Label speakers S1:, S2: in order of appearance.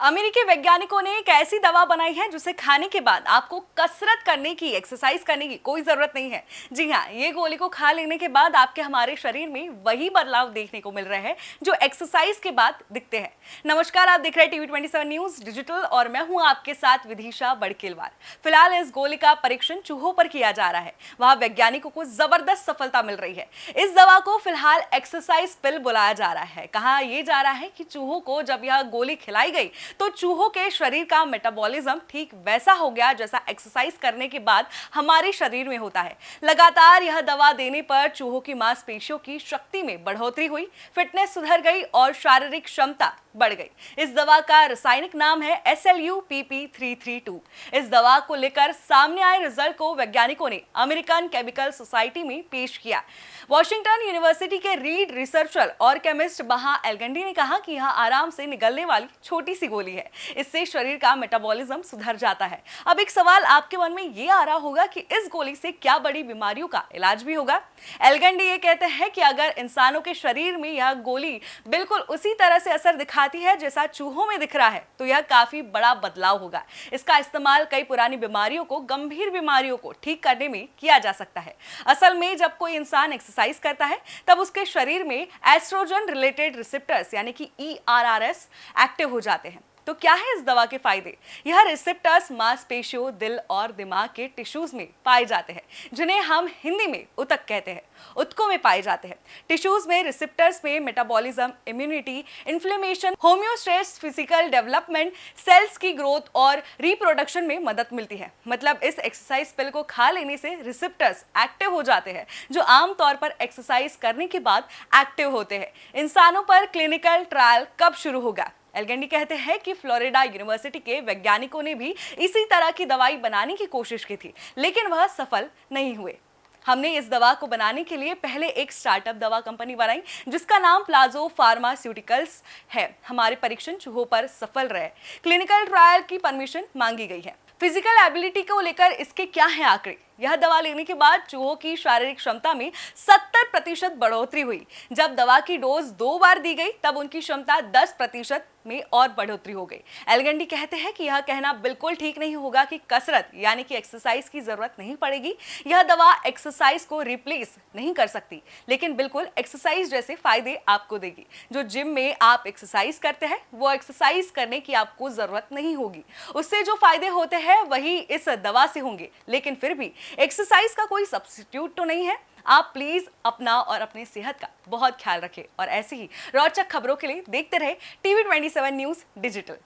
S1: अमेरिकी वैज्ञानिकों ने एक ऐसी दवा बनाई है जिसे खाने के बाद आपको कसरत करने की, एक्सरसाइज करने की कोई जरूरत नहीं है। जी हाँ, ये गोली को खा लेने के बाद आपके हमारे शरीर में वही बदलाव देखने को मिल रहे हैं जो एक्सरसाइज के बाद दिखते हैं। नमस्कार, आप देख रहे हैं टीवी 27 न्यूज डिजिटल और मैं हूं आपके साथ विदिशा बड़केलवार। फिलहाल इस गोली का परीक्षण चूहों पर किया जा रहा है। वहां वैज्ञानिकों को जबरदस्त सफलता मिल रही है। इस दवा को फिलहाल एक्सरसाइज पिल बुलाया जा रहा है। कहा यह जा रहा है कि चूहों को जब यह गोली खिलाई गई तो चूहों के शरीर का मेटाबॉलिज्म ठीक वैसा हो गया जैसा एक्सरसाइज करने के बाद हमारे शरीर में होता है। लगातार यह दवा देने पर चूहों की मांसपेशियों की शक्ति में बढ़ोतरी हुई, फिटनेस सुधर गई और शारीरिक क्षमता बढ़ गई। इस दवा का रासायनिक नाम है SLU-PP332। इस दवा को लेकर सामने आए रिजल्ट को वैज्ञानिकों ने अमेरिकन केमिकल सोसाइटी में पेश किया। वॉशिंगटन यूनिवर्सिटी के रीड रिसर्चर और केमिस्ट बहा एल्गंडी ने कहा कि यह आराम से निगलने वाली छोटी सी गोली है। इससे शरीर का मेटाबॉलिज्म सुधर जाता है। अब एक सवाल आपके मन में ये आ रहा होगा कि इस गोली से क्या बड़ी बीमारियों का इलाज भी होगा? एल्गंडी ये कहते हैं कि अगर इंसानों के शरीर में यह गोली बिल्कुल उसी तरह से असर दिखाती है जैसा चूहों में दिख रहा है तो यह काफी बड़ा बदलाव होगा। इसका इस्तेमाल कई पुरानी बीमारियों को, गंभीर बीमारियों को ठीक करने में किया जा सकता है। असल में जब कोई इंसान एक्सरसाइज करता है तब उसके शरीर में एस्ट्रोजन रिलेटेड रिसेप्टर्स यानी कि ERRS एक्टिव हो जाते हैं। तो क्या है इस दवा के फायदे? यह रिसेप्टर्स मांसपेशियों, दिल और दिमाग के टिश्यूज में पाए जाते हैं, जिन्हें हम हिंदी में उतक कहते हैं। उत्कों में पाए जाते हैं। टिश्यूज में रिसेप्टर्स में metabolism, immunity, inflammation, homeostasis, physical development, cells की ग्रोथ और रिप्रोडक्शन में मदद मिलती है। मतलब इस एक्सरसाइज पिल को खा लेने से रिसेप्टर्स एक्टिव हो जाते हैं जो आमतौर पर एक्सरसाइज करने के बाद एक्टिव होते हैं। इंसानों पर क्लिनिकल ट्रायल कब शुरू होगा? एल्गंडी कहते हैं कि फ्लोरिडा यूनिवर्सिटी के वैज्ञानिकों ने भी इसी तरह की दवाई बनाने की कोशिश की थी, लेकिन वह सफल नहीं हुए। हमने इस दवा को बनाने के लिए पहले एक स्टार्टअप दवा कंपनी बनाई जिसका नाम प्लाजो फार्मास्यूटिकल्स है। हमारे परीक्षण चूहों पर सफल रहे। क्लिनिकल ट्रायल की परमिशन मांगी गई है। फिजिकल एबिलिटी को लेकर इसके क्या है आंकड़े? यह दवा लेने के बाद चूहों की शारीरिक क्षमता में 70% बढ़ोतरी हुई। जब दवा की डोज 2 बार दी गई तब उनकी क्षमता 10% में और बढ़ोतरी हो गई। एल्गंडी कहते हैं कि यह कहना बिल्कुल ठीक नहीं होगा कि कसरत यानी कि एक्सरसाइज की जरूरत नहीं पड़ेगी। यह दवा एक्सरसाइज को रिप्लेस नहीं कर सकती, लेकिन बिल्कुल एक्सरसाइज जैसे फायदे आपको देगी। जो जिम में आप एक्सरसाइज करते हैं वो एक्सरसाइज करने की आपको जरूरत नहीं होगी। उससे जो फायदे होते हैं वही इस दवा से होंगे, लेकिन फिर भी एक्सरसाइज का कोई सब्स्टिट्यूट तो नहीं है। आप प्लीज अपना और अपनी सेहत का बहुत ख्याल रखें और ऐसी ही रोचक खबरों के लिए देखते रहे टीवी 27 न्यूज डिजिटल।